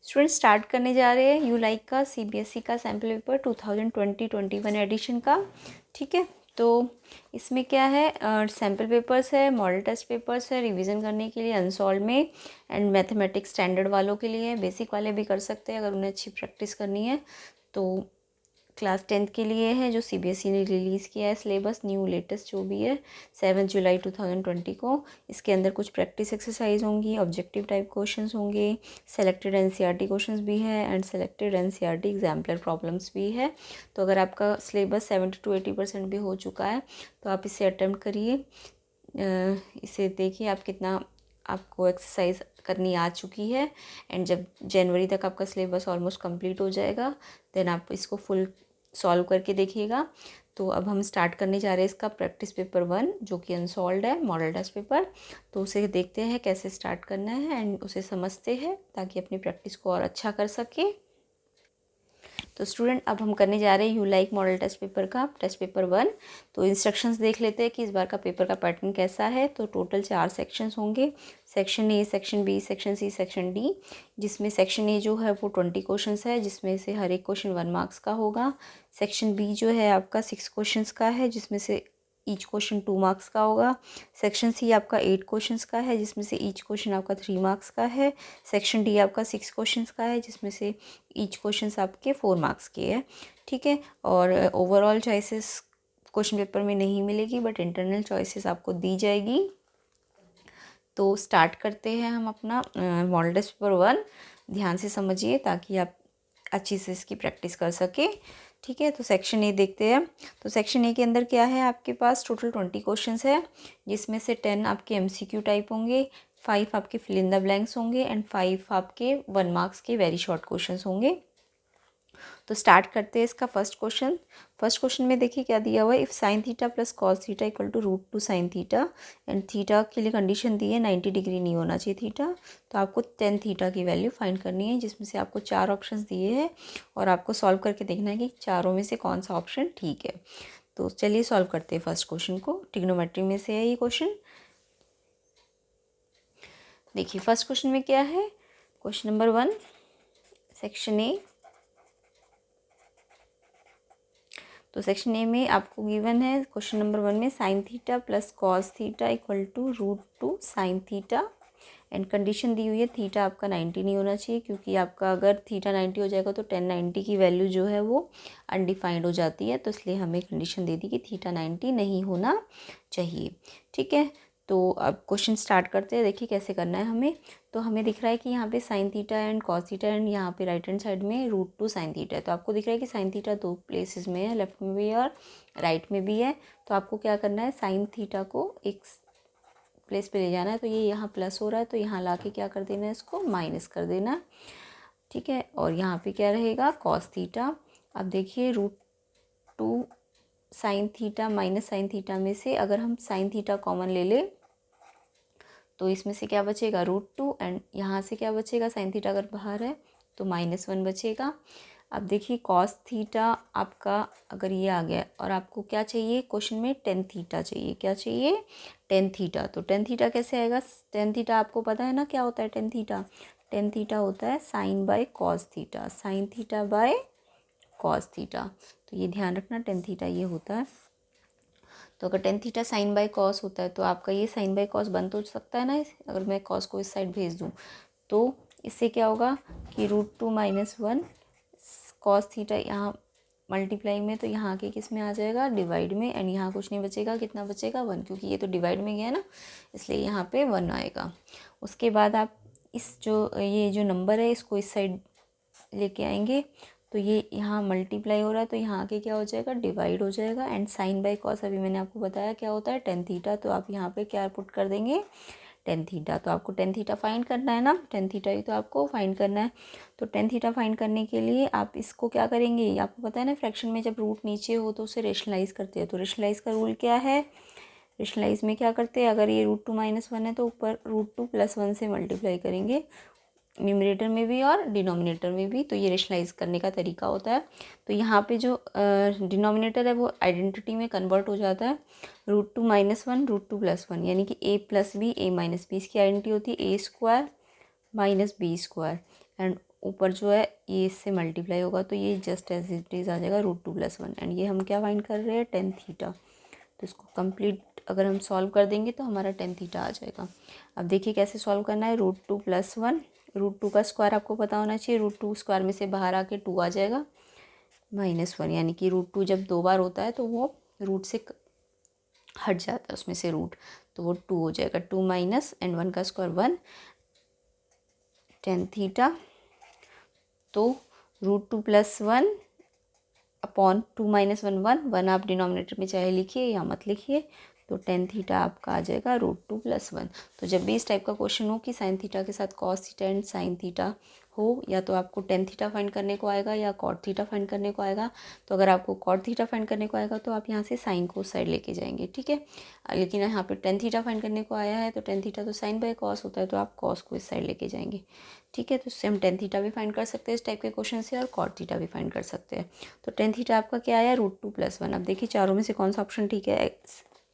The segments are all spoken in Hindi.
स्टूडेंट स्टार्ट करने जा रहे हैं यू लाइक का सीबीएसई का सैम्पल पेपर 2020-21 एडिशन का। ठीक है, तो इसमें क्या है, सैम्पल पेपर्स है, मॉडल टेस्ट पेपर्स है, रिवीजन करने के लिए अनसॉल्व में, एंड मैथमेटिक्स स्टैंडर्ड वालों के लिए, बेसिक वाले भी कर सकते हैं अगर उन्हें अच्छी प्रैक्टिस करनी है। तो क्लास 10th के लिए है जो सीबीएसई ने रिलीज़ किया है सिलेबस न्यू लेटेस्ट जो भी है 7 जुलाई 2020 को। इसके अंदर कुछ प्रैक्टिस एक्सरसाइज होंगी, ऑब्जेक्टिव टाइप क्वेश्चंस होंगे, सेलेक्टेड एनसीईआरटी क्वेश्चंस भी है and selected NCERT exemplar problems भी है। तो अगर आपका सिलेबस 70 to 80% भी हो चुका है तो आप इसे अटेम्प्ट करिए, इसे देखिए आप कितना आपको एक्सरसाइज करनी आ चुकी है। एंड जब जनवरी तक आपका सिलेबस ऑलमोस्ट कंप्लीट हो जाएगा देन आप इसको फुल सॉल्व करके देखिएगा। तो अब हम स्टार्ट करने जा रहे हैं इसका प्रैक्टिस पेपर 1 जो कि अनसॉल्व्ड है मॉडल टेस्ट पेपर। तो उसे देखते हैं कैसे स्टार्ट करना है एंड उसे समझते हैं ताकि अपनी प्रैक्टिस को और अच्छा कर सके। तो स्टूडेंट अब हम करने जा रहे हैं U like model test paper का टेस्ट पेपर 1। तो इंस्ट्रक्शंस देख लेते हैं कि इस बार का पेपर का पैटर्न कैसा है। तो टोटल 4 सेक्शंस होंगे, section A, section B, section C, section D. जिसमें सेक्शन ए जो है वो 20 क्वेश्चंस है जिसमें से हर एक क्वेश्चन 1 मार्क्स का होगा। सेक्शन बी जो है आपका 6 क्वेश्चंस का है जिसमें से ईच क्वेश्चन 2 मार्क्स का होगा। सेक्शन सी आपका 8 क्वेश्चंस का है जिसमें से ईच क्वेश्चन आपका 3 मार्क्स का है। सेक्शन डी आपका 6 क्वेश्चंस का है जिसमें से ईच क्वेश्चंस आपके 4 मार्क्स के है। ठीक है, और ओवरऑल चॉइसेस क्वेश्चन पेपर में नहीं मिलेगी बट इंटरनल चॉइसेस आपको दी जाएगी। तो स्टार्ट करते हैं हम अपना मॉडल टेस्ट पेपर 1। ध्यान से समझिए ताकि आप अच्छी से इसकी प्रैक्टिस कर सके। ठीक है, तो सेक्शन ए देखते हैं। तो सेक्शन ए के अंदर क्या है, आपके पास टोटल 20 क्वेश्चंस है जिसमें से 10 आपके एमसीक्यू टाइप होंगे, 5 आपके फिल इन द ब्लैंक्स होंगे एंड 5 आपके 1 मार्क्स के वेरी शॉर्ट क्वेश्चंस होंगे। तो स्टार्ट करते हैं इसका फर्स्ट क्वेश्चन। फर्स्ट क्वेश्चन में देखिए क्या दिया हुआ है, if sine theta plus cos theta equal to √2 sine theta and theta के लिए कंडीशन दी है 90 डिग्री नहीं होना चाहिए थीटा। तो आपको 10 थीटा की वैल्यू फाइंड करनी है जिसमें से आपको 4 ऑप्शंस दिए हैं और आपको सॉल्व करके देखना है कि चारों में से कौन सा ऑप्शन ठीक है। तो चलिए सॉल्व करते हैं फर्स्ट क्वेश्चन को। ट्रिग्नोमेट्री में से है ये क्वेश्चन। देखिए फर्स्ट क्वेश्चन में क्या है, क्वेश्चन नंबर 1 सेक्शन ए। तो सेक्शन ए में आपको गिवन है क्वेश्चन नंबर 1 में sine theta plus cos theta equal to √2 sine theta and condition दी हुई है थीटा आपका 90 नहीं होना चाहिए क्योंकि आपका अगर थीटा 90 हो जाएगा तो 1090 की वैल्यू जो है वो अनडिफाइंड हो जाती है। तो इसलिए हमें कंडीशन दे दी कि थीटा 90 नहीं होना चाहिए। ठीक है, तो अब क्वेश्चन स्टार्ट करते हैं। देखिए कैसे करना है हमें। तो हमें दिख रहा है कि यहाँ पे sign theta and cos theta and यहाँ पे राइट हैंड साइड में √2 साइन थीटा है। तो आपको दिख रहा है कि साइन थीटा 2 प्लेसेस में है, लेफ्ट में भी है और राइट में भी है। तो आपको क्या करना है, साइन थीटा को एक प्लेस पे ले जाना है। तो ये यहाँ प्लस हो रहा है तो यहाँ ला के क्या कर देना है, इसको माइनस कर देना। ठीक है, और यहाँ पे क्या रहेगा, कॉस थीटा। अब देखिए √2 sine theta minus sine theta में से अगर हम साइन थीटा कॉमन ले ले तो इसमें से क्या बचेगा, √2 एंड यहाँ से क्या बचेगा, साइन थीटा अगर बाहर है तो -1 बचेगा। अब देखिए कॉस थीटा आपका अगर ये आ गया और आपको क्या चाहिए क्वेश्चन में, टेन थीटा चाहिए। क्या चाहिए, टेन थीटा। तो टेन थीटा कैसे आएगा, टेन थीटा आपको पता है ना क्या होता है टेन थीटा। टेन थीटा होता है sine by cos theta, sine theta by cos theta. तो ये ध्यान रखना, टेन थीटा ये होता है। तो अगर tan theta sine by cos होता है तो आपका ये साइन बाय कॉस बन तो सकता है ना, अगर मैं कॉस को इस साइड भेज दूँ तो इससे क्या होगा कि √2 - 1 कॉस थीटा यहाँ मल्टीप्लाई में, तो यहाँ के किस में आ जाएगा, डिवाइड में। एंड यहाँ कुछ नहीं बचेगा, कितना बचेगा, 1, क्योंकि ये तो डिवाइड में गया ना इसलिए यहाँ पे 1 आएगा। उसके बाद आप इस ये जो नंबर है इसको इस साइड लेके आएंगे तो ये यहाँ मल्टीप्लाई हो रहा है तो यहाँ आके क्या हो जाएगा, डिवाइड हो जाएगा। एंड साइन बाय कॉस अभी मैंने आपको बताया क्या होता है, टेन थीटा। तो आप यहाँ पे क्या पुट कर देंगे, टेन थीटा। तो आपको टेन थीटा फाइंड करना है ना, टेन थीटा ही तो आपको फाइंड करना है। तो टेन थीटा फाइंड करने के लिए आप इसको क्या करेंगे, आपको पता है ना फ्रैक्शन में जब रूट नीचे हो तो उसे रेशनलाइज करते हैं। तो रेशनलाइज का रूल क्या है, रेशनलाइज में क्या करते हैं, अगर ये √2 - 1 है तो ऊपर √2 + 1 से मल्टीप्लाई करेंगे, न्यूमरेटर में भी और डिनोमिनेटर में भी। तो ये रेशनलाइज करने का तरीका होता है। तो यहाँ पे जो डिनोमिनेटर है वो आइडेंटिटी में कन्वर्ट हो जाता है, √2 - 1 √2 + 1 यानी कि a + b a - b। इसकी आइडेंटिटी होती है a² - b² एंड ऊपर जो है ये इससे मल्टीप्लाई होगा, तो ये जस्ट एज इट इज़ आ जाएगा √2+1। एंड ये हम क्या फाइंड कर रहे हैं, tan थीटा। तो इसको कंप्लीट अगर हम सॉल्व कर देंगे तो हमारा tan थीटा आ जाएगा। अब देखिए कैसे सॉल्व करना है। √2+1, √2 का स्क्वायर आपको पता होना चाहिए, √2 स्क्वायर में से बाहर आके 2 आ जाएगा, -1, यानी कि √2 जब 2 बार होता है तो वो रूट से हट जाता है उसमें से रूट, तो वो 2 हो जाएगा। 2 माइनस एंड 1 का स्क्वायर 1, tan थीटा। तो √2+1 अपॉन 2 माइनस 1 1, 1 आप डिनोमिनेटर में चाहे लिखिए या मत लिखिए, तो tan थीटा आपका आ जाएगा √2+1। तो जब भी इस टाइप का क्वेश्चन हो कि साइन थीटा के साथ cos theta and sine theta हो, या तो आपको tan थीटा फाइंड करने को आएगा या कॉट थीटा फाइंड करने को आएगा। तो अगर आपको कॉट थीटा फाइंड करने को आएगा तो आप यहाँ से साइन को साइड लेके जाएंगे, ठीक है। लेकिन यहाँ पे tan थीटा फाइंड करने को आया है, तो tan थीटा तो साइन बाय कॉस होता है, तो आप कॉस को इस साइड लेके जाएंगे, ठीक है। तो इससे हम tan थीटा भी फाइंड कर सकते हैं इस टाइप के क्वेश्चन से, और कॉट थीटा भी फाइंड कर सकते हैं। तो tan थीटा आपका क्या आया, √2+1। अब देखिए चारों में से कौन सा ऑप्शन ठीक है।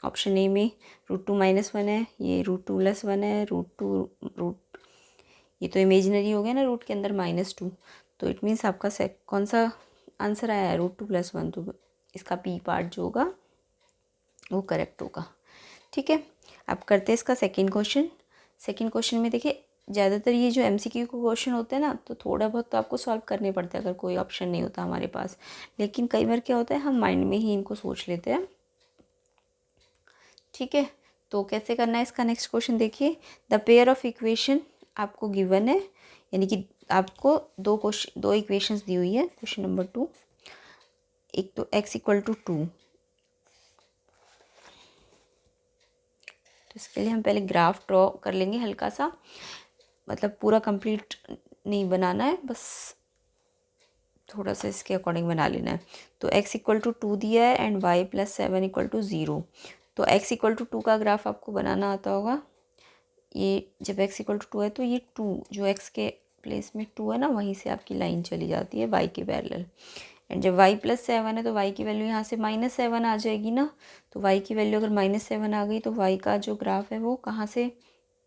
ऑप्शन ए में √2-1 है, ये √2+1 है, रूट ये तो इमेजिनरी हो गया ना, रूट के अंदर -2, तो इट मीन्स आपका कौन सा आंसर आया है, √2+1। तो इसका पी पार्ट जो होगा वो करेक्ट होगा, ठीक है। अब करते हैं इसका सेकेंड क्वेश्चन। सेकेंड क्वेश्चन में देखिए ज़्यादातर ये जो MCQ के क्वेश्चन होते हैं ना, तो थोड़ा बहुत तो आपको सॉल्व करने पड़ते हैं अगर कोई ऑप्शन नहीं होता हमारे पास। लेकिन कई बार क्या होता है, हम माइंड में ही इनको सोच लेते हैं, ठीक है। तो कैसे करना है इसका नेक्स्ट क्वेश्चन देखिए। द पेयर ऑफ इक्वेशन आपको गिवन है, यानी कि आपको दो इक्वेशंस दी हुई है। क्वेश्चन नंबर 2, एक तो x = 2, तो इसके लिए हम पहले ग्राफ ड्रॉ कर लेंगे हल्का सा, मतलब पूरा कंप्लीट नहीं बनाना है, बस थोड़ा सा इसके अकॉर्डिंग बना लेना है। तो x = 2 दिया है एंड y + 7 = 0। तो x = 2 का ग्राफ आपको बनाना आता होगा। ये जब x = 2 है तो ये 2 जो x के प्लेस में 2 है ना, वहीं से आपकी लाइन चली जाती है y के पैरेलल। एंड जब y + 7 है तो y की वैल्यू यहाँ से -7 आ जाएगी ना। तो y की वैल्यू अगर -7 आ गई तो y का जो ग्राफ है वो कहाँ से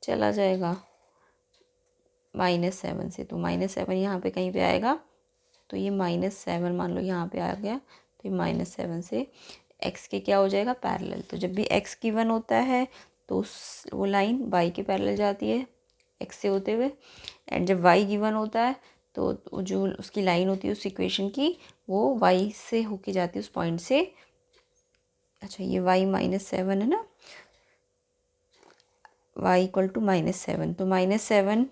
चला जाएगा, -7 से। तो -7 यहाँ पे कहीं पे आएगा, तो ये -7 मान लो यहाँ पे आ गया, तो ये -7 से x के क्या हो जाएगा, पैरेलल। तो जब भी x गिवन होता है तो वो लाइन y के पैरेलल जाती है x से होते हुए। एंड जब y गिवन होता है तो जो उसकी लाइन होती है उस इक्वेशन की, वो y से होके जाती है उस पॉइंट से। अच्छा ये y -7 है ना, y = -7। तो -7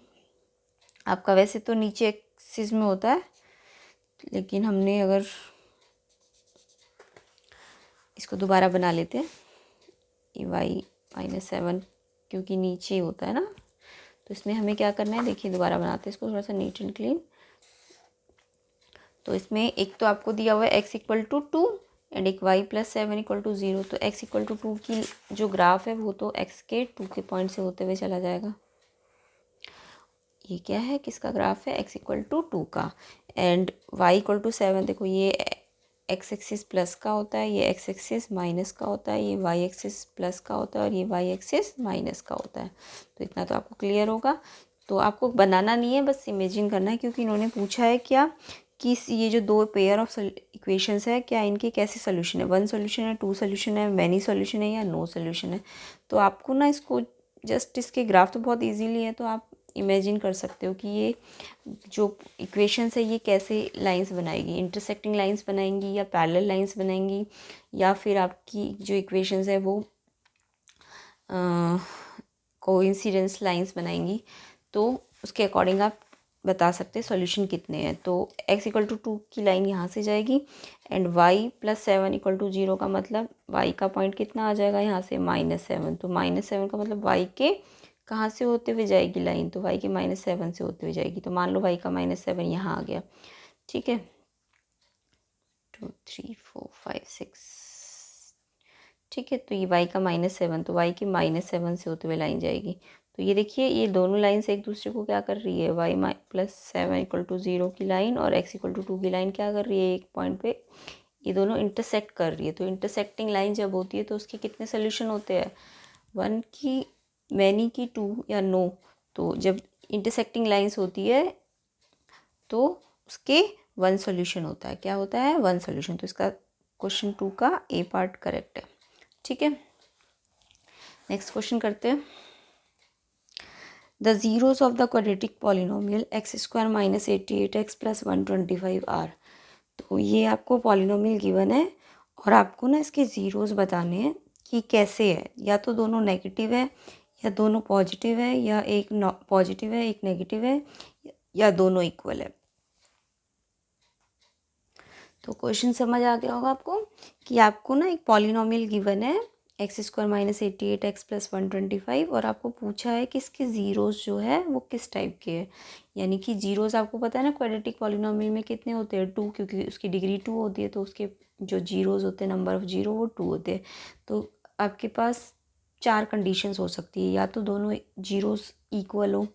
आपका वैसे तो नीचे एक्सिस में होता है, लेकिन हमने अगर इसको दोबारा बना लेते हैं, ये y -7 क्योंकि नीचे होता है ना, तो इसमें हमें क्या करना है, देखिए दोबारा बनाते हैं इसको थोड़ा सा नीट एंड क्लीन। तो इसमें एक तो आपको दिया हुआ है x = 2 एंड एक y + 7 = 0। तो x = 2 की जो ग्राफ है वो तो x के 2 के पॉइंट से होते हुए चला जाएगा। ये क्या है, किसका ग्राफ है, x = 2 का। एंड y = 7, देखो ये x एक्सिस प्लस का होता है, ये x एक्सिस माइनस का होता है, ये y एक्सिस प्लस का होता है और ये y एक्सिस माइनस का होता है। तो इतना तो आपको क्लियर होगा। तो आपको बनाना नहीं है, बस इमेजिन करना है, क्योंकि इन्होंने पूछा है क्या कि ये जो दो पेयर ऑफ इक्वेशंस है, क्या इनके कैसे सोल्यूशन है, 1 सोल्यूशन है, 2 सोल्यूशन है, मैनी सोल्यूशन है या नो सोल्यूशन है। तो आपको ना इसको जस्ट इसके ग्राफ तो बहुत ईजीली है, तो आप इमेजिन कर सकते हो कि ये जो इक्वेशंस है ये कैसे लाइंस बनाएगी, इंटरसेक्टिंग लाइंस बनाएंगी या पैरेलल लाइंस बनाएंगी, या फिर आपकी जो इक्वेशंस है वो कोइंसिडेंस लाइंस बनाएंगी। तो उसके अकॉर्डिंग आप बता सकते हैं सॉल्यूशन कितने हैं। तो x = 2 की लाइन यहाँ से जाएगी एंड y + 7 = 0 का मतलब y का पॉइंट कितना आ जाएगा यहाँ से, -7। तो -7 का मतलब y के कहाँ से होते हुए जाएगी लाइन, तो y के -7 से होते हुए जाएगी। तो मान लो y का -7 यहाँ आ गया, ठीक है। 2 3 4 5 6, ठीक है। तो ये y का -7, तो y के -7 से होते हुए लाइन जाएगी। तो ये देखिए ये दोनों लाइंस एक दूसरे को क्या कर रही है, y + 7 = 0 की लाइन और x = 2 की लाइन क्या कर रही है, एक पॉइंट पे ये दोनों इंटरसेक्ट कर रही है। तो इंटरसेक्टिंग लाइन जब होती है तो उसके कितने सोल्यूशन होते हैं, 1 की, मैनी की, 2 या नो। तो जब इंटरसेक्टिंग लाइंस होती है तो उसके 1 सॉल्यूशन होता है। क्या होता है? 1 सॉल्यूशन। तो इसका क्वेश्चन 2 का ए पार्ट करेक्ट है। ठीक है, नेक्स्ट क्वेश्चन करते हैं। The zeros of the quadratic polynomial x square minus 88x plus 125 are. तो ये आपको पॉलिनोमियल गिवन है और आपको ना इसके ज़ीरोज़ बताने हैं कि कैसे है। या तो दोनों नेगेटिव है, या दोनों पॉजिटिव है, या एक पॉजिटिव है एक नेगेटिव है, या दोनों इक्वल है। तो क्वेश्चन समझ आ गया होगा आपको कि आपको ना एक पॉलिनोमियल गिवन है x square minus 88x plus 125 और आपको पूछा है कि इसके ज़ीरोज़ जो है वो किस टाइप के है। यानी कि ज़ीरोज़ आपको पता है ना क्वाड्रेटिक पॉलिनोमियल में कितने होते हैं? 2, क्योंकि उसकी डिग्री 2 होती है तो उसके जो ज़ीरोज़ होते हैं, नंबर ऑफ़ ज़ीरो, वो 2 होते हैं। तो आपके पास 4 कंडीशंस हो सकती है। या तो दोनों ज़ीरोज़ इक्वल हो,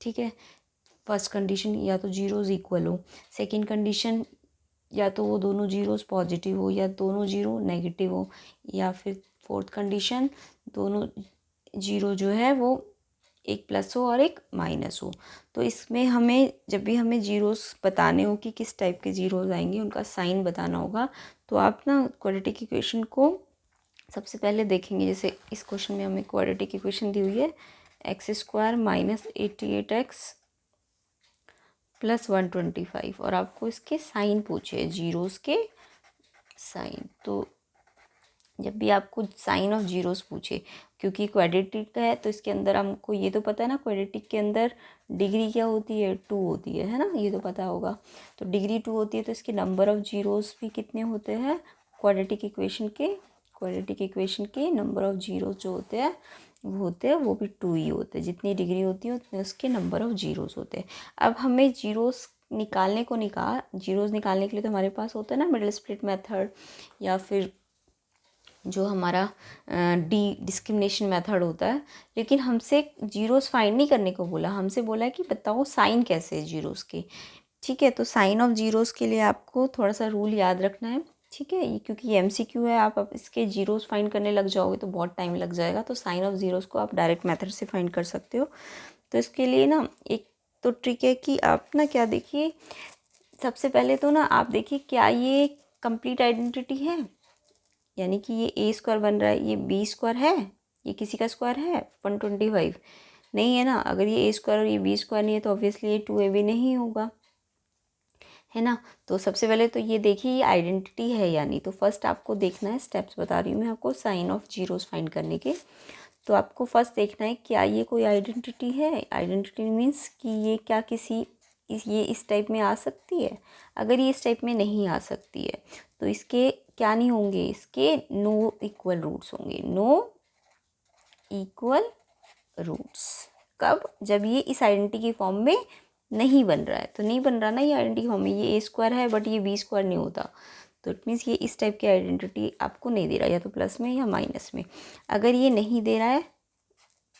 ठीक है, फर्स्ट कंडीशन, या तो ज़ीरोज़ इक्वल हो। सेकेंड कंडीशन, या तो वो दोनों जीरोस पॉजिटिव हो या दोनों जीरो नेगेटिव हो। या फिर फोर्थ कंडीशन, दोनों जीरो जो है वो एक प्लस हो और एक माइनस हो। तो इसमें हमें जब भी हमें जीरोस बताने हो कि किस टाइप के जीरोस आएंगे, उनका साइन बताना होगा। तो आप ना क्वाड्रेटिक इक्वेशन को सबसे पहले देखेंगे। जैसे इस क्वेश्चन में हमें क्वाड्रेटिक इक्वेशन दी हुई है x square minus 88x plus 125 और आपको इसके साइन पूछे, जीरोस के साइन। तो जब भी आपको साइन ऑफ जीरोस पूछे, क्योंकि क्वाड्रेटिक है तो इसके अंदर हमको ये तो पता है ना, क्वाड्रेटिक के अंदर डिग्री क्या होती है? 2 होती है ना, ये तो पता होगा। तो डिग्री 2 होती है तो इसके नंबर ऑफ जीरोस भी कितने होते हैं? क्वाड्रेटिक इक्वेशन के नंबर ऑफ जीरोस जो होते हैं वो भी 2 ही होते हैं। जितनी डिग्री होती है उतने उसके नंबर ऑफ जीरोस होते हैं। अब हमें जीरोस निकालने के लिए तो हमारे पास होता है ना मिडिल स्प्लिट मेथड, या फिर जो हमारा डिस्क्रिमिनेशन मेथड होता है। लेकिन हमसे जीरोस फाइंड नहीं करने को बोला, हमसे बोला है कि बताओ साइन कैसे है जीरोस के। ठीक है, तो साइन ऑफ जीरोस के लिए आपको थोड़ा सा रूल याद रखना है। ठीक है, ये क्योंकि ये MCQ है, आप इसके जीरोस फाइंड करने लग जाओगे तो बहुत टाइम लग जाएगा। तो साइन ऑफ जीरोस को आप डायरेक्ट मेथड से फाइंड कर सकते हो। तो इसके लिए ना एक तो ट्रिक है कि आप ना क्या देखिए, सबसे पहले तो ना आप देखिए क्या ये कंप्लीट आइडेंटिटी है। यानी कि ये ए स्क्वायर बन रहा है, ये बी स्क्वायर है, ये किसी का स्क्वायर है 125 नहीं है ना। अगर ये ए स्क्वायर और ये बी स्क्वायर नहीं है तो ऑब्वियसली ये 2AB नहीं होगा, है ना। तो सबसे पहले तो ये देखिए ये आइडेंटिटी है या नहीं। तो फर्स्ट आपको देखना है, स्टेप्स बता रही हूँ मैं आपको साइन ऑफ जीरोस फाइंड करने के। तो आपको फर्स्ट देखना है क्या ये कोई आइडेंटिटी है। आइडेंटिटी मीन्स कि ये क्या ये इस टाइप में आ सकती है। अगर ये इस टाइप में नहीं आ सकती है तो इसके क्या नहीं होंगे, इसके नो इक्वल रूट्स होंगे। नो इक्वल रूट्स कब? जब ये इस आइडेंटिटी की फॉर्म में नहीं बन रहा है। तो नहीं बन रहा ना ये आइडेंटिटी फॉर्म में, ये ए स्क्वायर है बट ये बी स्क्वायर नहीं होता। तो इट मीन्स ये इस टाइप की आइडेंटिटी आपको नहीं दे रहा, या तो प्लस में या माइनस में। अगर ये नहीं दे रहा है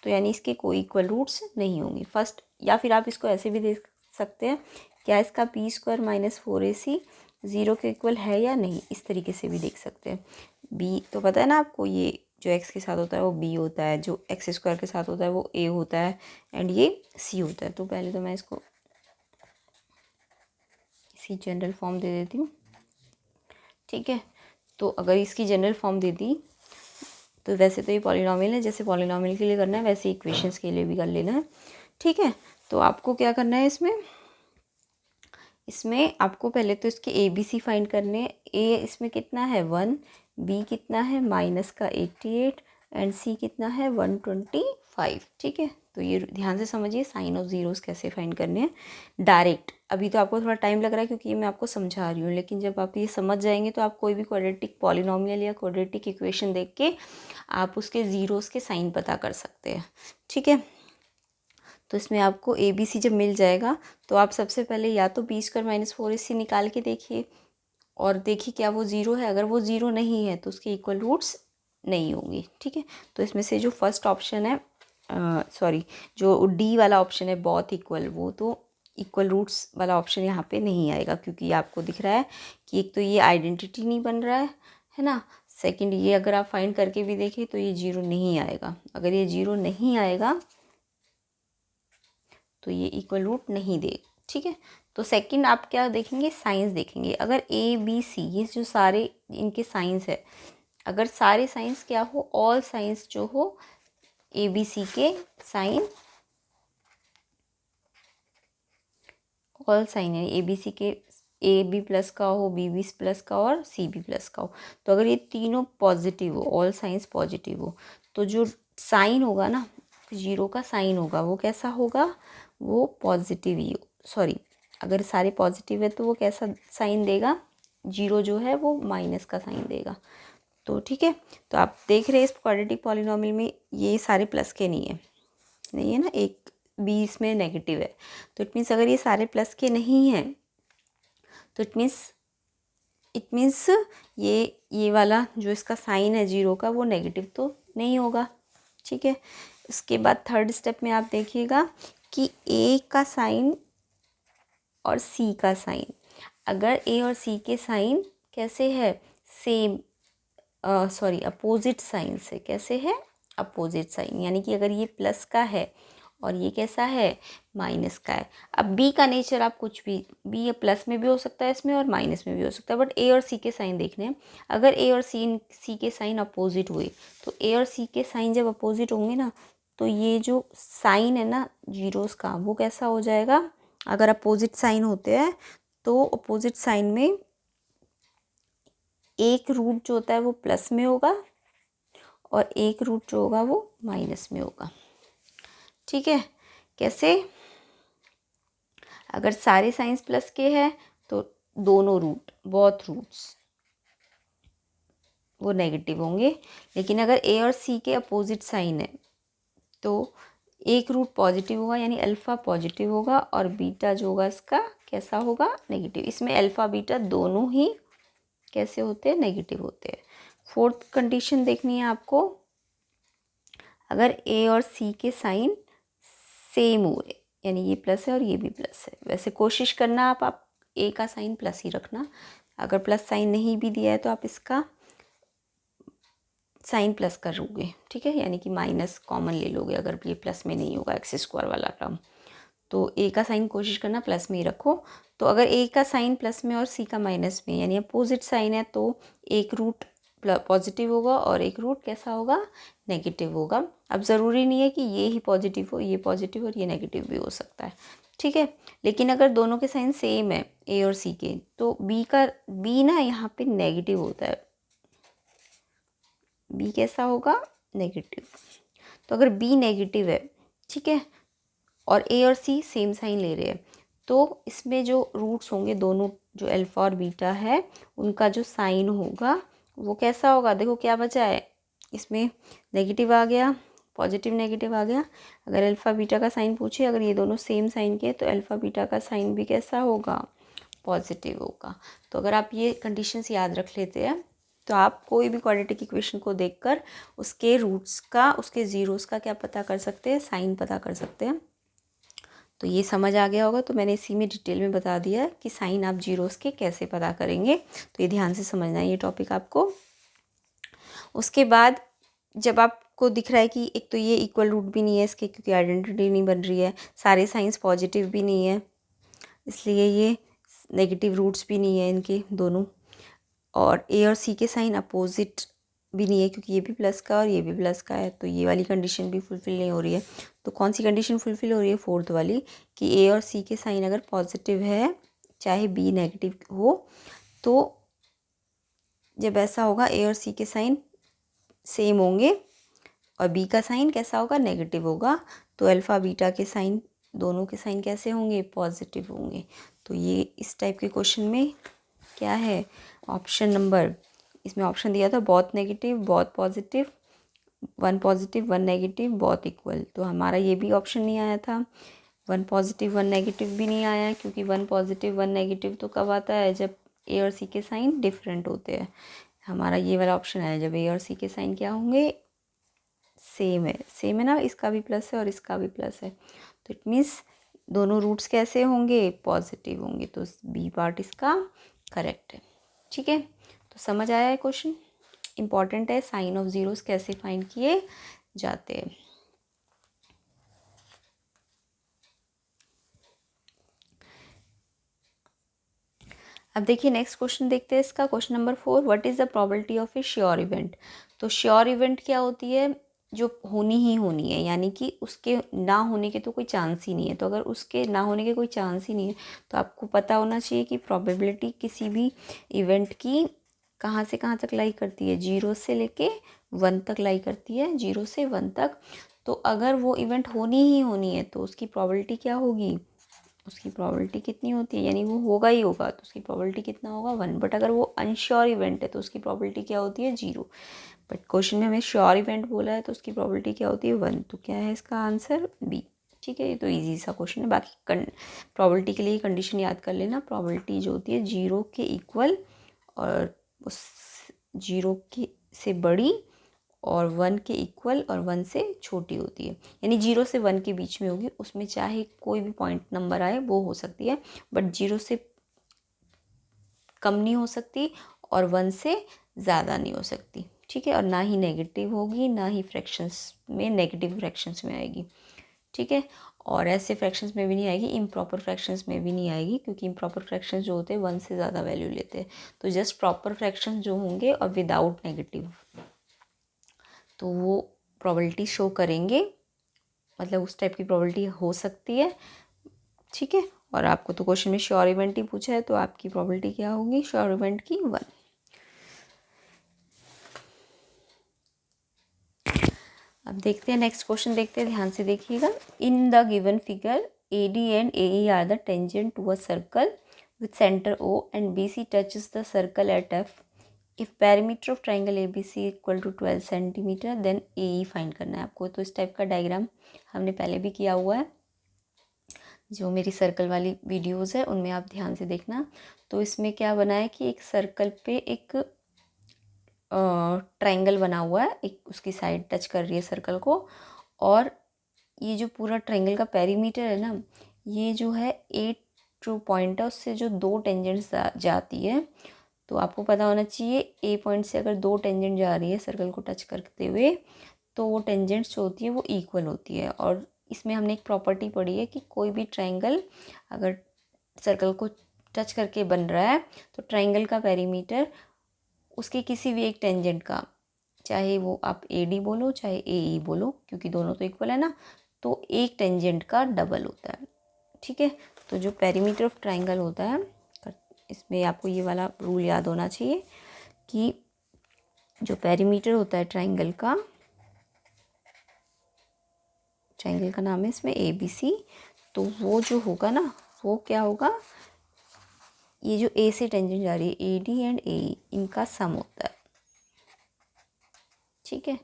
तो यानी इसके कोई इक्वल रूट्स नहीं होंगे फर्स्ट। या फिर आप इसको ऐसे भी देख सकते हैं, क्या इसका B square minus 4AC zero के इक्वल है या नहीं, इस तरीके से भी देख सकते हैं। बी तो पता है ना आपको, ये जो एक्स के साथ होता है वो बी होता है, जो एक्स स्क्वायर के साथ होता है वो ए होता है, एंड ये सी होता है। तो पहले तो मैं इसको इसी जनरल फॉर्म दे देती हूँ। ठीक है, तो अगर इसकी जनरल फॉर्म दे दी तो वैसे तो ये पॉलिनोमियल है, जैसे पॉलिनोमियल के लिए करना है वैसे इक्वेशंस के लिए भी कर लेना है। ठीक है, तो आपको क्या करना है इसमें आपको पहले तो इसके ABC फाइंड करने। ए इसमें कितना है 1, बी कितना है माइनस का 88 एंड सी कितना है 125। ठीक है, तो ये ध्यान से समझिए साइन ऑफ जीरोस कैसे फाइंड करने हैं डायरेक्ट। अभी तो आपको थोड़ा टाइम लग रहा है क्योंकि ये मैं आपको समझा रही हूँ, लेकिन जब आप ये समझ जाएंगे तो आप कोई भी क्वाड्रेटिक पॉलिनोमियल या क्वाड्रेटिक इक्वेशन देख के आप उसके ज़ीरोस के साइन पता कर सकते हैं। ठीक है, तो इसमें आपको ABC जब मिल जाएगा तो आप सबसे पहले या तो बी स्क्वायर माइनस 4AC निकाल के देखिए और देखिए क्या वो ज़ीरो है। अगर वो ज़ीरो नहीं है तो उसके इक्वल रूट्स नहीं होंगे। ठीक है, तो इसमें से जो फर्स्ट ऑप्शन है जो डी वाला ऑप्शन है बहुत इक्वल, वो तो इक्वल रूट्स वाला ऑप्शन यहाँ पे नहीं आएगा, क्योंकि आपको दिख रहा है कि एक तो ये आइडेंटिटी नहीं बन रहा है ना। सेकंड, ये अगर आप फाइंड करके भी देखें तो ये जीरो नहीं आएगा। अगर ये जीरो नहीं आएगा तो ये इक्वल रूट नहीं दे। ठीक है। तो सेकंड आप क्या देखेंगे, साइंस देखेंगे। अगर ए बी सी ये जो सारे इनके साइंस है, अगर सारे साइंस क्या हो, ऑल साइंस जो हो ए बी सी के साइन, ऑल साइन है ए बी सी के, ए बी प्लस का हो, बी बी प्लस का और सी बी प्लस का हो, तो अगर ये तीनों पॉजिटिव हो, ऑल साइंस पॉजिटिव हो, तो जो साइन होगा ना, जीरो का साइन होगा वो कैसा होगा, वो पॉजिटिव ही, सॉरी अगर सारे पॉजिटिव है तो वो कैसा साइन देगा, जीरो जो है वो माइनस का साइन देगा। तो ठीक है, तो आप देख रहे हैं इस क्वाड्रेटिक पॉलिनॉमियल में ये सारे प्लस के नहीं है, नहीं है ना, एक बी इसमें नेगेटिव है, तो इट मीन्स अगर ये सारे प्लस के नहीं हैं तो इट मीन्स ये वाला जो इसका साइन है जीरो का वो नेगेटिव तो नहीं होगा। ठीक है, उसके बाद थर्ड स्टेप में आप देखिएगा कि ए का साइन और सी का साइन, अगर ए और सी के साइन कैसे है, सेम, सॉरी अपोजिट साइन से, कैसे है, अपोजिट साइन, यानी कि अगर ये प्लस का है और ये कैसा है, माइनस का है। अब बी का नेचर आप कुछ भी, बी ये प्लस में भी हो सकता है इसमें और माइनस में भी हो सकता है, बट ए और सी के साइन देखने हैं। अगर ए और सी के साइन अपोजिट हुए, तो ए और सी के साइन जब अपोजिट होंगे ना, तो ये जो साइन है ना जीरोस का, वो कैसा हो जाएगा, अगर अपोजिट साइन होते हैं तो अपोजिट साइन में एक रूट जो होता है वो प्लस में होगा और एक रूट जो होगा वो माइनस में होगा। ठीक है, कैसे, अगर सारे साइंस प्लस के हैं तो दोनों रूट, बोथ रूट्स वो नेगेटिव होंगे, लेकिन अगर ए और सी के अपोजिट साइन है तो एक रूट पॉजिटिव होगा, यानी अल्फ़ा पॉजिटिव होगा और बीटा जो होगा इसका कैसा होगा, नेगेटिव। इसमें अल्फ़ा बीटा दोनों ही कैसे होते हैं, नेगेटिव होते हैं। फोर्थ कंडीशन देखनी है आपको, अगर ए और सी के साइन सेम हुए, यानी ये प्लस है और ये भी प्लस है, वैसे कोशिश करना आप ए का साइन प्लस ही रखना, अगर प्लस साइन नहीं भी दिया है तो आप इसका साइन प्लस करोगे। ठीक है, यानी कि माइनस कॉमन ले लोगे अगर ये प्लस में नहीं होगा एक्स स्क्वायर वाला टर्म, तो ए का साइन कोशिश करना प्लस में ही रखो। तो अगर ए का साइन प्लस में और सी का माइनस में, यानी अपोजिट साइन है, तो एक रूट पॉजिटिव होगा और एक रूट कैसा होगा, नेगेटिव होगा। अब ज़रूरी नहीं है कि ये ही पॉजिटिव हो, ये पॉजिटिव और ये नेगेटिव भी हो सकता है। ठीक है, लेकिन अगर दोनों के साइन सेम है ए और सी के, तो बी ना यहाँ पे नेगेटिव होता है, बी कैसा होगा, नेगेटिव। तो अगर बी नेगेटिव है, ठीक है, और ए और सी सेम साइन ले रहे हैं, तो इसमें जो रूट्स होंगे दोनों, जो अल्फ़ा और बीटा है, उनका जो साइन होगा वो कैसा होगा, देखो क्या बचा है इसमें, नेगेटिव आ गया, पॉजिटिव नेगेटिव आ गया। अगर अल्फ़ा बीटा का साइन पूछे, अगर ये दोनों सेम साइन के, तो अल्फ़ा बीटा का साइन भी कैसा होगा, पॉजिटिव होगा। तो अगर आप ये कंडीशंस याद रख लेते हैं तो आप कोई भी क्वाड्रेटिक इक्वेशन को देखकर उसके रूट्स का, उसके ज़ीरोस का क्या पता कर सकते हैं, साइन पता कर सकते हैं। तो ये समझ आ गया होगा, तो मैंने इसी में डिटेल में बता दिया कि साइन आप जीरोस के कैसे पता करेंगे, तो ये ध्यान से समझना है ये टॉपिक आपको। उसके बाद जब आपको दिख रहा है कि एक तो ये इक्वल रूट भी नहीं है इसके, क्योंकि आइडेंटिटी नहीं बन रही है, सारे साइंस पॉजिटिव भी नहीं है, इसलिए ये नेगेटिव रूट्स भी नहीं है इनके दोनों, और ए और सी के साइन अपोजिट भी नहीं है, क्योंकि ये भी प्लस का और ये भी प्लस का है, तो ये वाली कंडीशन भी फुलफ़िल नहीं हो रही है। तो कौन सी कंडीशन फुलफ़िल हो रही है, फोर्थ वाली, कि ए और सी के साइन अगर पॉजिटिव है चाहे बी नेगेटिव हो, तो जब ऐसा होगा ए और सी के साइन सेम होंगे और बी का साइन कैसा होगा, नेगेटिव होगा, तो अल्फ़ा बीटा के साइन, दोनों के साइन कैसे होंगे, पॉजिटिव होंगे। तो ये इस टाइप के क्वेश्चन में क्या है, ऑप्शन नंबर, इसमें ऑप्शन दिया था बहुत नेगेटिव, बहुत positive, one positive one negative, बहुत इक्वल, तो हमारा ये भी ऑप्शन नहीं आया था। वन पॉजिटिव वन नेगेटिव भी नहीं आया, क्योंकि वन पॉजिटिव वन नेगेटिव तो कब आता है, जब ए और सी के साइन डिफरेंट होते हैं। हमारा ये वाला ऑप्शन है जब ए और सी के साइन क्या होंगे, सेम है, सेम है ना, इसका भी प्लस है और इसका भी प्लस है, तो इट मीन्स दोनों रूट्स कैसे होंगे, पॉजिटिव होंगे, तो बी पार्ट इसका करेक्ट है। ठीक है, तो समझ आया है क्वेश्चन, इम्पॉर्टेंट है, साइन ऑफ जीरोस कैसे फाइंड किए जाते हैं। अब देखिए नेक्स्ट क्वेश्चन देखते हैं इसका, question number 4, what is the probability of A sure event. तो श्योर इवेंट क्या होती है, जो होनी ही होनी है, यानी कि उसके ना होने के तो कोई चांस ही नहीं है। तो अगर उसके ना होने के कोई चांस ही नहीं है तो आपको पता होना चाहिए कि प्रोबेबिलिटी किसी भी इवेंट की कहाँ से कहाँ तक लाई करती है, 0 से लेके 1 तक लाई करती है, 0 से 1 तक। तो अगर वो इवेंट होनी ही होनी है तो उसकी प्रोबेबिलिटी क्या होगी, उसकी प्रोबेबिलिटी कितनी होती है, यानी वो होगा ही होगा, तो उसकी प्रोबेबिलिटी कितना होगा, 1। बट अगर वो अनश्योर इवेंट है तो उसकी प्रोबेबिलिटी क्या होती है, 0। बट क्वेश्चन में हमें श्योर इवेंट बोला है तो उसकी प्रोबेबिलिटी क्या होती है, 1। तो क्या है इसका आंसर, बी। ठीक है, ये तो इजी सा क्वेश्चन है। बाकी प्रोबेबिलिटी के लिए कंडीशन याद कर लेना, प्रोबेबिलिटी जो होती है 0 के इक्वल और उस 0 के से बड़ी और 1 के इक्वल और 1 से छोटी होती है, यानी 0 से 1 के बीच में होगी। उसमें चाहे कोई भी पॉइंट नंबर आए वो हो सकती है, बट 0 से कम नहीं हो सकती और 1 से ज़्यादा नहीं हो सकती। ठीक है, और ना ही नेगेटिव होगी, ना ही फ्रैक्शंस में, नेगेटिव फ्रैक्शंस में आएगी। ठीक है, और ऐसे फ्रैक्शंस में भी नहीं आएगी, इम्प्रॉपर फ्रैक्शंस में भी नहीं आएगी, क्योंकि इम्प्रॉपर फ्रैक्शंस जो होते हैं 1 से ज़्यादा वैल्यू लेते हैं। तो जस्ट प्रॉपर फ्रैक्शंस जो होंगे और विदाउट नेगेटिव, तो वो प्रोबेबिलिटी शो करेंगे, मतलब उस टाइप की प्रोबेबिलिटी हो सकती है। ठीक है, और आपको तो क्वेश्चन में श्योर इवेंट ही पूछा है, तो आपकी प्रोबेबिलिटी क्या होगी श्योर इवेंट की, 1। अब देखते हैं नेक्स्ट क्वेश्चन, देखते हैं, ध्यान से देखिएगा। In the given figure AD and AE are the tangent to a circle with center O and BC touches the circle at F. If perimeter of triangle ABC equal to 12 centimetre, then AE find करना है आपको। तो इस टाइप का डायग्राम हमने पहले भी किया हुआ है, जो मेरी सर्कल वाली वीडियोस है उनमें आप ध्यान से देखना। तो इसमें क्या बना है कि एक सर्कल पे एक ट्रायंगल बना हुआ है, एक उसकी साइड टच कर रही है सर्कल को, और ये जो पूरा ट्रायंगल का पेरीमीटर है ना, ये जो है 8 जो पॉइंट है उससे जो 2 टेंजेंट्स जाती है, तो आपको पता होना चाहिए ए पॉइंट से अगर 2 टेंजेंट जा रही है सर्कल को टच करते हुए, तो वो टेंजेंट्स जो होती है वो इक्वल होती है। और इसमें हमने एक प्रॉपर्टी पढ़ी है कि कोई भी ट्रायंगल अगर सर्कल को टच करके बन रहा है तो ट्रायंगल का पेरीमीटर उसके किसी भी एक टेंजेंट का, चाहे वो आप AD बोलो चाहे AE बोलो, क्योंकि दोनों तो इक्वल है ना, तो एक टेंजेंट का डबल होता है। ठीक है, तो जो पेरीमीटर ऑफ ट्रायंगल होता है, इसमें आपको ये वाला रूल याद होना चाहिए कि जो पेरीमीटर होता है ट्रायंगल का नाम है इसमें ABC, तो वो जो होगा ना, वो क्या होगा, ये जो A से टेंजेंट जा रही है AD एंड AE, इनका सम होता है। ठीक है,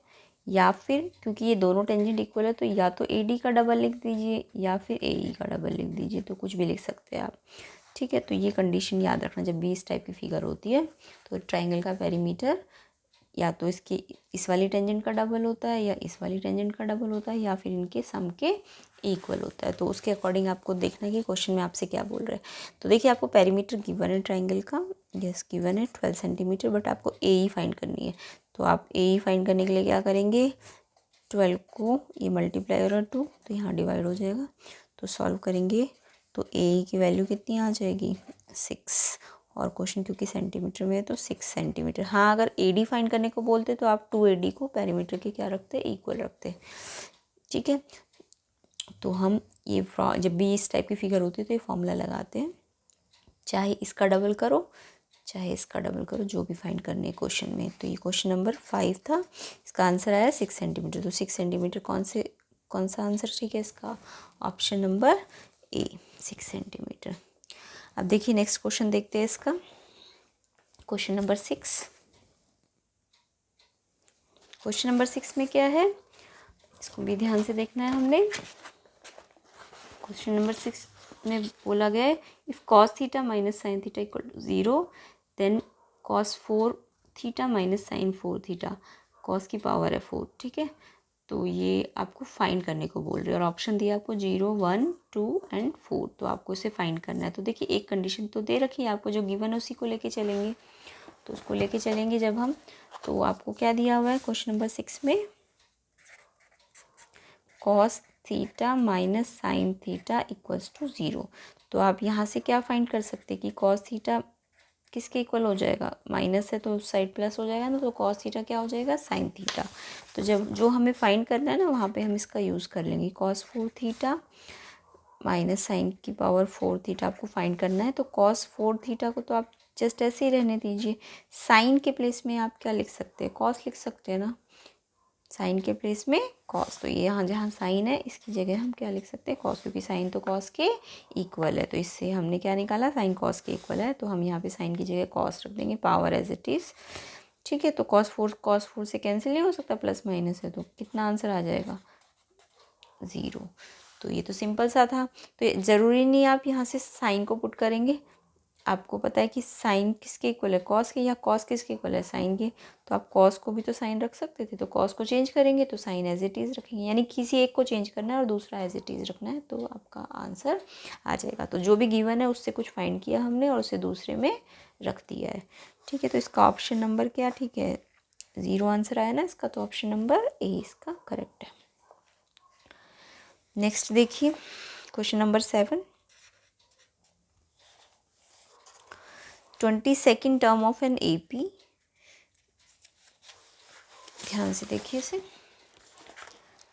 या फिर क्योंकि ये दोनों टेंजेंट इक्वल है तो या तो AD का डबल लिख दीजिए या फिर AE का डबल लिख दीजिए, तो कुछ भी लिख सकते हैं आप। ठीक है, तो ये कंडीशन याद रखना, जब भी इस टाइप की फिगर होती है तो ट्रायंगल का पेरीमीटर या तो इसके इस वाली टेंजेंट का डबल होता है या इस वाली टेंजेंट का डबल होता है या फिर इनके सम के इक्वल होता है। तो उसके अकॉर्डिंग आपको देखना है कि क्वेश्चन में आपसे क्या बोल रहे हैं। तो देखिए आपको पेरीमीटर गिवन है ट्रायंगल का, यस गिवन है 12 सेंटीमीटर, बट आपको AE फाइंड करनी है। तो आप AE फाइंड करने के लिए क्या करेंगे, 12 को ये मल्टीप्लाई और 2 तो यहाँ डिवाइड हो जाएगा, तो सॉल्व करेंगे तो AE की वैल्यू कितनी आ जाएगी, 6। और क्वेश्चन क्योंकि सेंटीमीटर में है तो 6 सेंटीमीटर। हाँ, अगर AD फाइंड करने को बोलते तो आप 2AD को पेरीमीटर के क्या रखते, इक्वल रखते। ठीक है, तो हम ये जब भी इस टाइप की फिगर होती है तो ये फॉर्मूला लगाते हैं, चाहे इसका डबल करो चाहे इसका डबल करो, जो भी फाइंड करने क्वेश्चन में। तो ये क्वेश्चन नंबर 5 था, इसका आंसर आया 6 सेंटीमीटर। तो 6 सेंटीमीटर कौन सा आंसर ठीक है इसका, ऑप्शन नंबर A 6 सेंटीमीटर। अब देखिए नेक्स्ट क्वेश्चन देखते हैं इसका, क्वेश्चन नंबर 6। क्वेश्चन नंबर 6 में क्या है, इसको भी ध्यान से देखना है हमने। क्वेश्चन नंबर 6 में बोला गया है, if cos theta minus sine theta equal to 0 then cos 4 theta minus sine 4 theta, cos की पावर है 4। ठीक है, तो ये आपको फाइंड करने को बोल रहे हैं और ऑप्शन दिया आपको 0 1 2 एंड 4, तो आपको इसे फाइंड करना है। तो देखिए एक कंडीशन तो दे रखी है आपको, जो गिवन है उसी को लेके चलेंगे। तो उसको लेके चलेंगे जब हम, तो आपको क्या दिया हुआ है क्वेश्चन नंबर 6 में, cos theta minus sine theta equals to 0। तो आप यहाँ से क्या फाइंड कर सकते हैं कि कॉस थीटा किसके इक्वल हो जाएगा, माइनस है तो उस साइड प्लस हो जाएगा ना, तो कॉस थीटा क्या हो जाएगा, साइन थीटा। तो जब जो हमें फाइंड करना है ना वहाँ पे हम इसका यूज़ कर लेंगे, कॉस 4 थीटा माइनस साइन की पावर 4 थीटा आपको फाइंड करना है। तो कॉस 4 थीटा को तो आप जस्ट ऐसे ही रहने दीजिए, साइन के प्लेस में आप क्या लिख सकते हैं, कॉस लिख सकते हैं ना, साइन के प्लेस में कॉस। तो ये यहाँ जहाँ साइन है इसकी जगह हम क्या लिख सकते हैं, कॉस, क्योंकि साइन तो कॉस के इक्वल है। तो इससे हमने क्या निकाला, साइन कॉस के इक्वल है, तो हम यहाँ पे साइन की जगह कॉस रख देंगे, पावर एज इट इज़। ठीक है, तो कॉस फोर से कैंसिल नहीं हो सकता, प्लस माइनस है, तो कितना आंसर आ जाएगा, 0। तो ये तो सिंपल सा था। तो ज़रूरी नहीं आप यहाँ से साइन को पुट करेंगे, आपको पता है कि साइन किसके इक्वल है, कॉस के, या कॉस किसके इक्वल है, साइन के। तो आप कॉस को भी तो साइन रख सकते थे, तो कॉस को चेंज करेंगे तो साइन एज इट इज़ रखेंगे, यानी किसी एक को चेंज करना है और दूसरा एज इट इज़ रखना है, तो आपका आंसर आ जाएगा। तो जो भी गिवन है उससे कुछ फाइंड किया हमने और उसे दूसरे में रख दिया है। ठीक है, तो इसका ऑप्शन नंबर क्या ठीक है, 0 आंसर आया ना इसका, तो ऑप्शन नंबर ए इसका करेक्ट है। नेक्स्ट देखिए question number 7, 22nd term of an AP, ध्यान से देखिए इसे,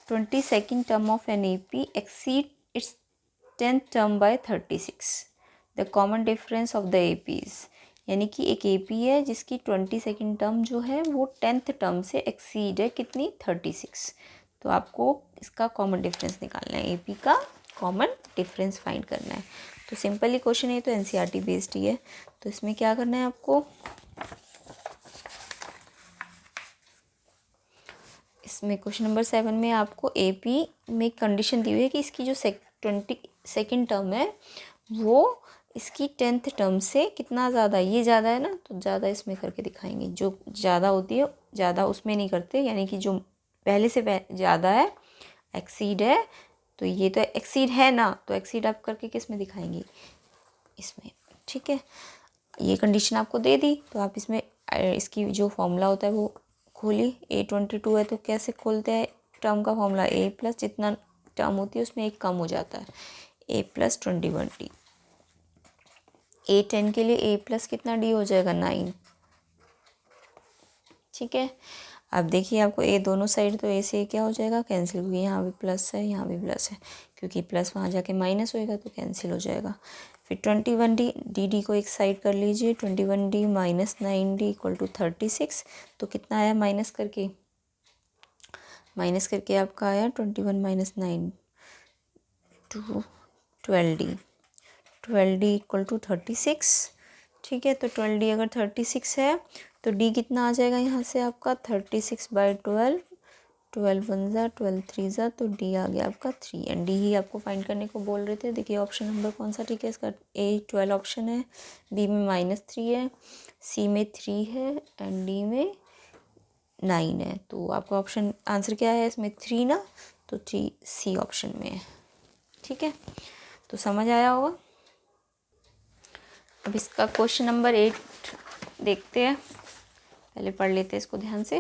22nd term of an AP exceed it's 10th term by 36, the common difference of the APs. यानी कि एक एपी है जिसकी 22nd टर्म जो है वो 10th टर्म से एक्सीड है कितनी, 36। तो आपको इसका कॉमन डिफरेंस निकालना है, एपी का कॉमन डिफरेंस फाइंड करना है। तो सिंपल ही क्वेश्चन है, तो एनसीईआरटी बेस्ड ही है। तो इसमें क्या करना है आपको, इसमें क्वेश्चन नंबर 7 में आपको एपी में कंडीशन दी हुई है कि इसकी जो 22nd टर्म है वो इसकी 10th टर्म से कितना ज़्यादा है, ये ज़्यादा है ना, तो ज़्यादा इसमें करके दिखाएंगे, जो ज़्यादा होती है ज़्यादा उसमें नहीं करते, यानी कि जो पहले से ज़्यादा है, एक्सीड है, तो ये तो एक्सीड है ना, तो एक्सीड आप करके किस में दिखाएंगे, इसमें। ठीक है, ये कंडीशन आपको दे दी, तो आप इसमें इसकी जो फॉर्मूला होता है वो खोली, A22 है तो कैसे खोलते हैं टर्म का फॉर्मूला, ए प्लस जितना टर्म होती है उसमें एक कम हो जाता है, a प्लस 21d, A10 के लिए a प्लस कितना d हो जाएगा, 9। ठीक है, अब देखिए आपको ए दोनों साइड, तो ए से क्या हो जाएगा, कैंसिल, क्योंकि यहाँ भी प्लस है यहाँ भी प्लस है, क्योंकि प्लस वहाँ जाके माइनस होएगा तो कैंसिल हो जाएगा। फिर 21d, डी को एक साइड कर लीजिए, 21d minus 9d equal to 36। तो कितना आया माइनस करके, आपका आया 21 minus 9 to 12d equal to 36। ठीक है, तो 12d अगर 36 है तो d कितना आ जाएगा यहाँ से आपका 36/12, 12 1 ज़ा 12 3 ज़ा, तो d आ गया आपका 3, एंड d ही आपको फाइंड करने को बोल रहे थे। देखिए ऑप्शन नंबर कौन सा ठीक है इसका, a 12 ऑप्शन है, b में -3 है, c में 3 है एंड d में 9 है। तो आपका ऑप्शन आंसर क्या है इसमें, 3 ना, तो 3 सी ऑप्शन में है। ठीक है, तो समझ आया होगा। अब इसका क्वेश्चन नंबर 8 देखते हैं, पहले पढ़ लेते हैं इसको ध्यान से।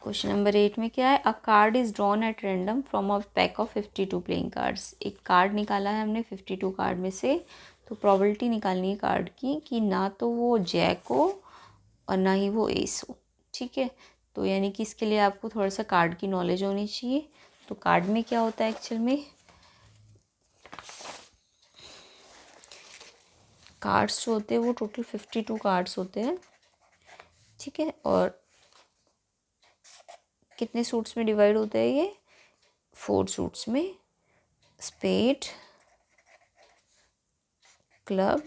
क्वेश्चन नंबर 8 में क्या है, अ card is drawn at random from a pack of 52 playing cards. एक कार्ड निकाला है हमने 52 कार्ड में से, तो प्रोबेबिलिटी निकालनी है कार्ड की कि ना तो वो जैक हो और ना ही वो एस हो। ठीक है, तो यानी कि इसके लिए आपको थोड़ा सा कार्ड की नॉलेज होनी चाहिए। तो कार्ड में क्या होता है एक्चुअल में, कार्ड्स जो होते हैं वो टोटल 52 कार्ड्स होते हैं। ठीक है, और कितने सूट्स में डिवाइड होता है ये, 4 सूट्स में, स्पेड, क्लब,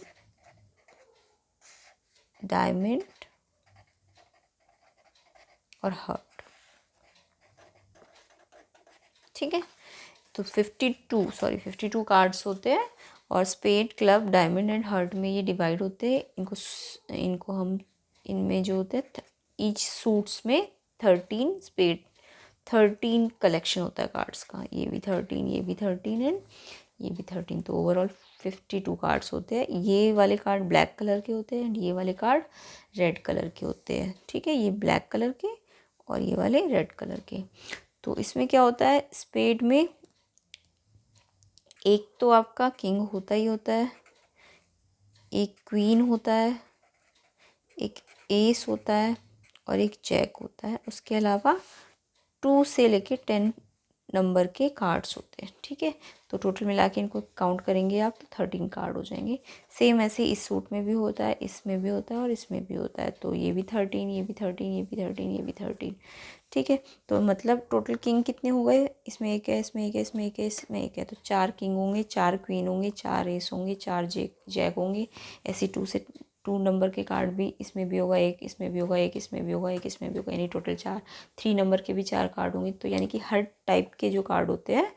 डायमंड और हार्ट। ठीक है, तो 52 कार्ड्स होते हैं और spade, club, diamond and heart में ये डिवाइड होते हैं। इनको हम इनमें जो होते हैं ईच सूट्स में 13 स्पेड, 13 कलेक्शन होता है कार्ड्स का, ये भी 13, ये भी 13 एंड ये भी 13, तो ओवरऑल 52 कार्ड्स होते हैं। ये वाले कार्ड ब्लैक कलर के होते हैं एंड ये वाले कार्ड रेड कलर के होते हैं। ठीक है, ये ब्लैक कलर के और ये वाले रेड कलर के। तो इसमें क्या होता है, स्पेड में एक तो आपका किंग होता ही होता है, एक क्वीन होता है, एक एस होता है और एक जैक होता है। उसके अलावा 2 से लेके 10 नंबर के कार्ड्स होते हैं, ठीक है। तो टोटल मिला के इनको काउंट करेंगे आप तो 13 कार्ड हो जाएंगे। सेम ऐसे इस सूट में भी होता है, इसमें भी होता है और इसमें भी होता है। तो ये भी 13, ये भी 13, ये भी 13, ये भी 13, ठीक है। तो मतलब टोटल किंग कितने हो गए, इसमें एक है, इसमें एक है, इसमें एक है, इसमें एक है। तो 4 किंग होंगे, 4 क्वीन होंगे, 4 एस होंगे, 4 जैक होंगे। ऐसे 2 से 2 नंबर के कार्ड भी इसमें भी होगा एक, इसमें भी होगा एक, इसमें भी होगा एक, इसमें भी होगा, यानी टोटल 4। 3 नंबर के भी 4 कार्ड होंगे। तो यानी कि हर टाइप के जो कार्ड होते हैं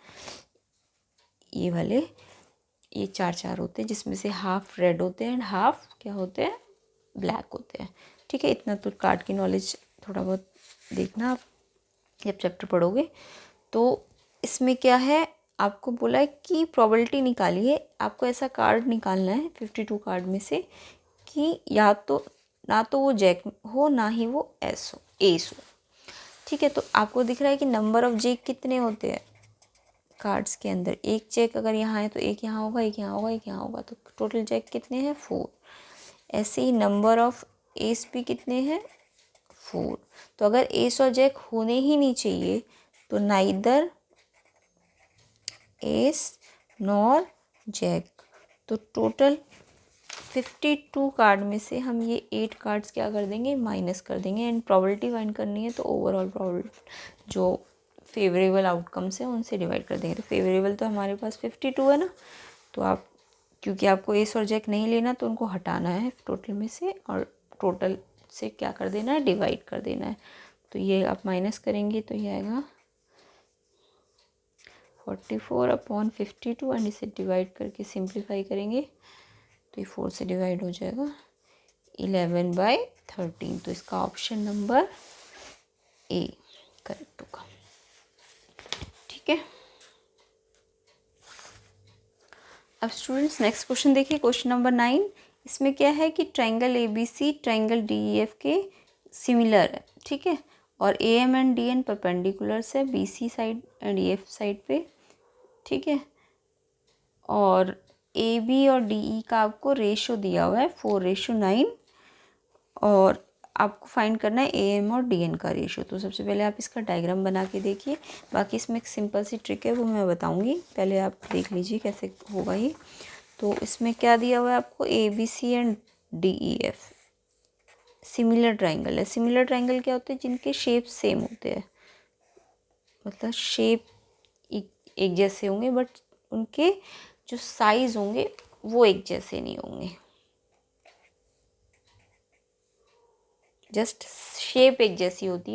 ये वाले, ये 4 होते हैं, जिसमें से हाफ रेड होते हैं एंड हाफ क्या होते हैं, ब्लैक होते हैं, ठीक है। इतना तो कार्ड की नॉलेज थोड़ा बहुत देखना आप जब चैप्टर पढ़ोगे। तो इसमें क्या है, आपको बोला है कि प्रोबेबिलिटी निकालिए। आपको ऐसा कार्ड निकालना है 52 कार्ड में से कि या तो ना तो वो जैक हो ना ही वो एस हो, ठीक है। तो आपको दिख रहा है कि नंबर ऑफ जैक कितने होते हैं कार्ड्स के अंदर। एक जैक अगर यहाँ है तो एक यहाँ होगा, एक यहाँ होगा, एक यहाँ होगा। तो टोटल जैक कितने हैं, 4। ऐसे ही नंबर ऑफ एस भी कितने हैं, 4। तो अगर एस और जैक होने ही नहीं चाहिए तो नाइदर एस नॉर जैक। तो टोटल 52 कार्ड में से हम ये 8 कार्ड्स क्या कर देंगे, माइनस कर देंगे। एंड प्रोबेबिलिटी फाइंड करनी है तो ओवरऑल प्रोबेबिलिटी जो फेवरेबल आउटकम्स है उनसे डिवाइड कर देंगे। तो फेवरेबल तो हमारे पास 52 है ना, तो आप क्योंकि आपको एस और जैक नहीं लेना तो उनको हटाना है टोटल में से और टोटल से क्या कर देना है, डिवाइड कर देना है। तो ये आप माइनस करेंगे तो ये आएगा 44/52 एंड इसे डिवाइड करके सिंप्लीफाई करेंगे तो ये 4 से डिवाइड हो जाएगा 11/13। तो इसका ऑप्शन नंबर ए करेक्ट होगा, ठीक है। अब स्टूडेंट्स नेक्स्ट क्वेश्चन देखिए, क्वेश्चन नंबर 9। इसमें क्या है कि ट्रायंगल ABC ट्रायंगल DEF के सिमिलर है, ठीक है। और AM एंड DN परपेंडिकुलर्स है BC side and EF side पे, ठीक है। और AB और DE का आपको रेशो दिया हुआ है 4:9 और आपको फाइंड करना है AM और DN का रेशो। तो सबसे पहले आप इसका डायग्राम बना के देखिए। बाकी इसमें एक सिंपल सी ट्रिक है वो मैं बताऊंगी, पहले आप देख लीजिए कैसे होगा ये। तो इसमें क्या दिया हुआ है आपको, ABC and DEF similar triangle है। सिमिलर ट्राइंगल क्या होते हैं, जिनके शेप सेम होते हैं, मतलब शेप एक जैसे होंगे बट उनके जो साइज होंगे वो एक जैसे नहीं होंगे, जस्ट शेप एक जैसी होती है।